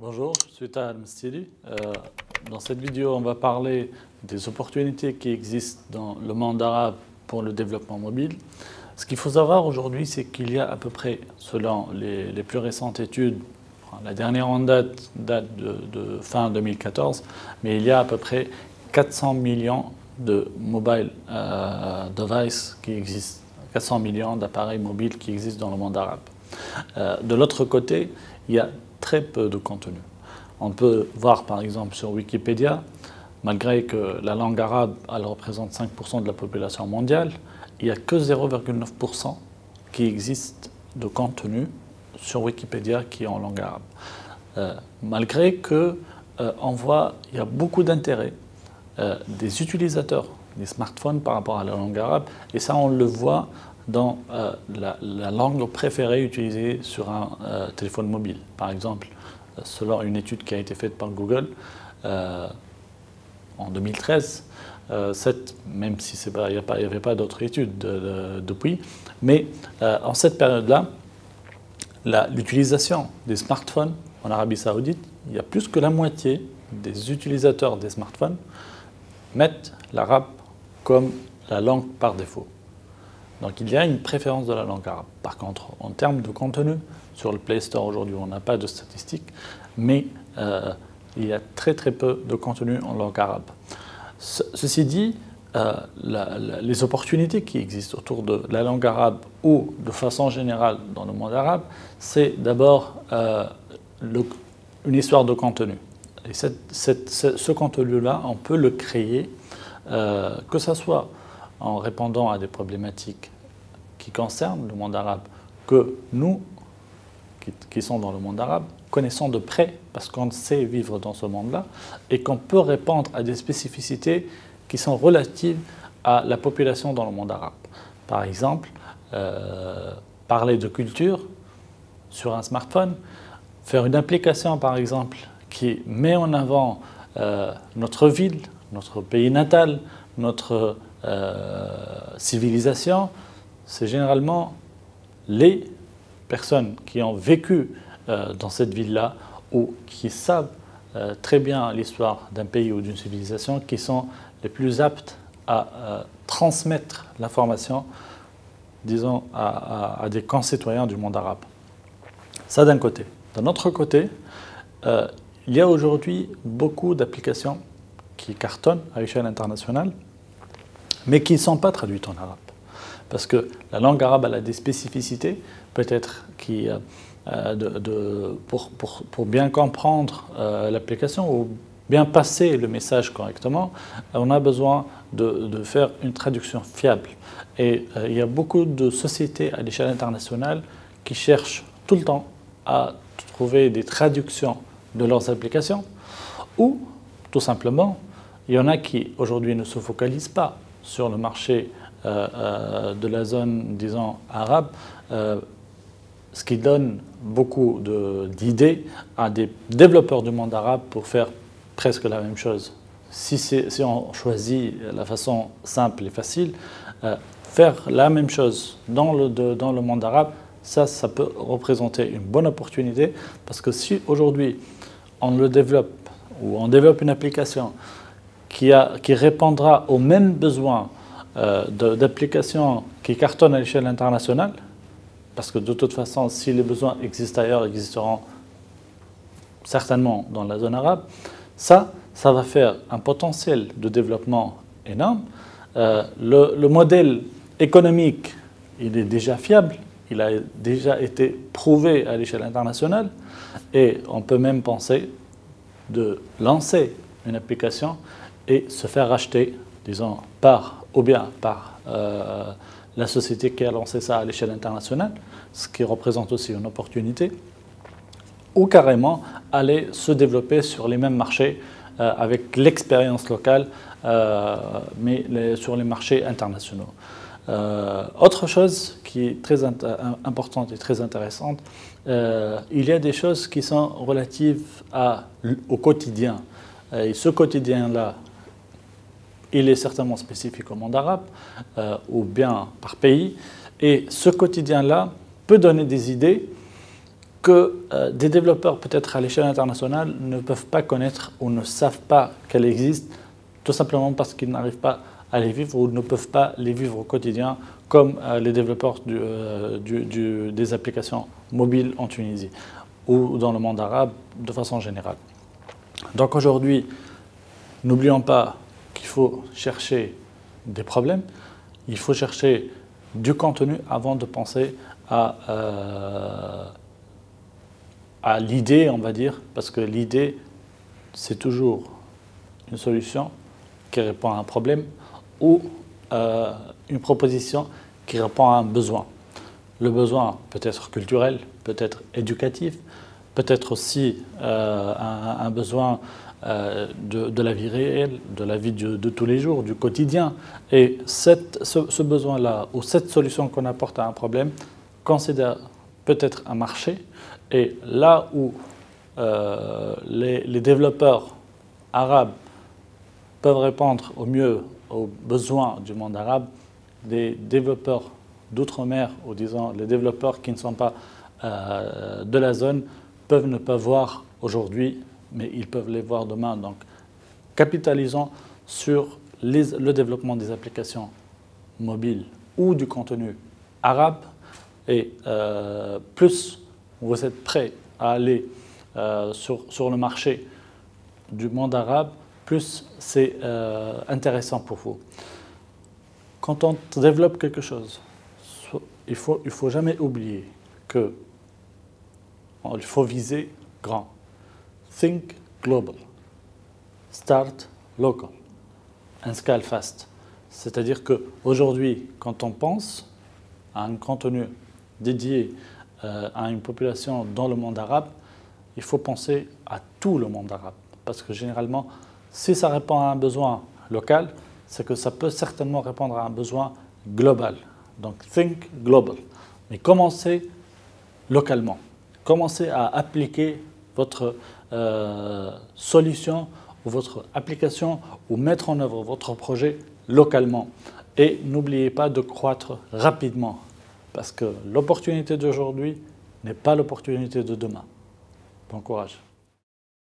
Bonjour, je suis Taha Al-Mstili. Dans cette vidéo, on va parler des opportunités qui existent dans le monde arabe pour le développement mobile. Ce qu'il faut savoir aujourd'hui, c'est qu'il y a à peu près, selon les plus récentes études, la dernière en date de fin 2014, mais il y a à peu près 400 millions de mobile devices qui existent, 400 millions d'appareils mobiles qui existent dans le monde arabe. De l'autre côté, il y a très peu de contenu. On peut voir par exemple sur Wikipédia, malgré que la langue arabe elle représente 5% de la population mondiale, il n'y a que 0,9% qui existe de contenu sur Wikipédia qui est en langue arabe. Malgré que on voit il y a beaucoup d'intérêt des utilisateurs des smartphones par rapport à la langue arabe, et ça on le voit dans la langue préférée utilisée sur un téléphone mobile. Par exemple, selon une étude qui a été faite par Google en 2013, même si il n'y avait pas d'autres études depuis, mais en cette période-là, l'utilisation des smartphones en Arabie Saoudite, il y a plus que la moitié des utilisateurs des smartphones mettent l'arabe comme la langue par défaut. Donc il y a une préférence de la langue arabe. Par contre, en termes de contenu, sur le Play Store aujourd'hui, on n'a pas de statistiques, mais il y a très peu de contenu en langue arabe. Ceci dit, les opportunités qui existent autour de la langue arabe ou de façon générale dans le monde arabe, c'est d'abord une histoire de contenu. Et ce contenu-là, on peut le créer, que ce soit en répondant à des problématiques qui concernent le monde arabe, que nous, qui sont dans le monde arabe, connaissons de près, parce qu'on sait vivre dans ce monde-là, et qu'on peut répondre à des spécificités qui sont relatives à la population dans le monde arabe. Par exemple, parler de culture sur un smartphone, faire une application, par exemple, qui met en avant notre ville, notre pays natal, notre civilisation, c'est généralement les personnes qui ont vécu dans cette ville-là ou qui savent très bien l'histoire d'un pays ou d'une civilisation qui sont les plus aptes à transmettre l'information, disons, à des concitoyens du monde arabe. Ça d'un côté. D'un autre côté, il y a aujourd'hui beaucoup d'applications qui cartonnent à l'échelle internationale, mais qui ne sont pas traduites en arabe. Parce que la langue arabe elle a des spécificités, peut-être pour bien comprendre l'application ou bien passer le message correctement, on a besoin de faire une traduction fiable. Et il y a beaucoup de sociétés à l'échelle internationale qui cherchent tout le temps à trouver des traductions de leurs applications, ou tout simplement, il y en a qui aujourd'hui ne se focalisent pas sur le marché de la zone, disons, arabe, ce qui donne beaucoup d'idées à des développeurs du monde arabe pour faire presque la même chose. Si on choisit la façon simple et facile, faire la même chose dans le monde arabe, ça peut représenter une bonne opportunité, parce que si aujourd'hui on le développe, ou on développe une application qui répondra aux mêmes besoins d'applications qui cartonnent à l'échelle internationale, parce que de toute façon, si les besoins existent ailleurs, ils existeront certainement dans la zone arabe, ça va faire un potentiel de développement énorme. Le modèle économique, il est déjà fiable, il a déjà été prouvé à l'échelle internationale, et on peut même penser de lancer une application et se faire racheter, disons, par la société qui a lancé ça à l'échelle internationale, ce qui représente aussi une opportunité, ou carrément aller se développer sur les mêmes marchés avec l'expérience locale, mais sur les marchés internationaux. Autre chose qui est très importante et très intéressante, il y a des choses qui sont relatives au quotidien. Et ce quotidien-là, il est certainement spécifique au monde arabe, ou bien par pays. Et ce quotidien-là peut donner des idées que des développeurs, peut-être à l'échelle internationale, ne peuvent pas connaître ou ne savent pas qu'elles existent, tout simplement parce qu'ils n'arrivent pas à les vivre ou ne peuvent pas les vivre au quotidien, comme les développeurs des applications mobiles en Tunisie ou dans le monde arabe de façon générale. Donc aujourd'hui, n'oublions pas qu'il faut chercher des problèmes, il faut chercher du contenu avant de penser à l'idée, on va dire, parce que l'idée, c'est toujours une solution qui répond à un problème ou une proposition qui répond à un besoin. Le besoin peut être culturel, peut être éducatif, peut être aussi un besoin de la vie réelle, de la vie de tous les jours, du quotidien. Et ce besoin-là, ou cette solution qu'on apporte à un problème, considère peut-être un marché. Et là où les développeurs arabes peuvent répondre au mieux aux besoins du monde arabe, des développeurs d'outre-mer, ou disons les développeurs qui ne sont pas de la zone, peuvent ne pas voir aujourd'hui, mais ils peuvent les voir demain. Donc, capitalisons sur le développement des applications mobiles ou du contenu arabe, et plus vous êtes prêts à aller sur le marché du monde arabe, plus c'est intéressant pour vous. Quand on développe quelque chose, il faut jamais oublier qu'il faut viser grand. Think global. Start local. And scale fast. C'est-à-dire qu'aujourd'hui, quand on pense à un contenu dédié à une population dans le monde arabe, il faut penser à tout le monde arabe. Parce que généralement, si ça répond à un besoin local, c'est que ça peut certainement répondre à un besoin global. Donc, think global. Mais commencez localement. Commencez à appliquer votre solution ou votre application ou mettre en œuvre votre projet localement. Et n'oubliez pas de croître rapidement. Parce que l'opportunité d'aujourd'hui n'est pas l'opportunité de demain. Bon courage.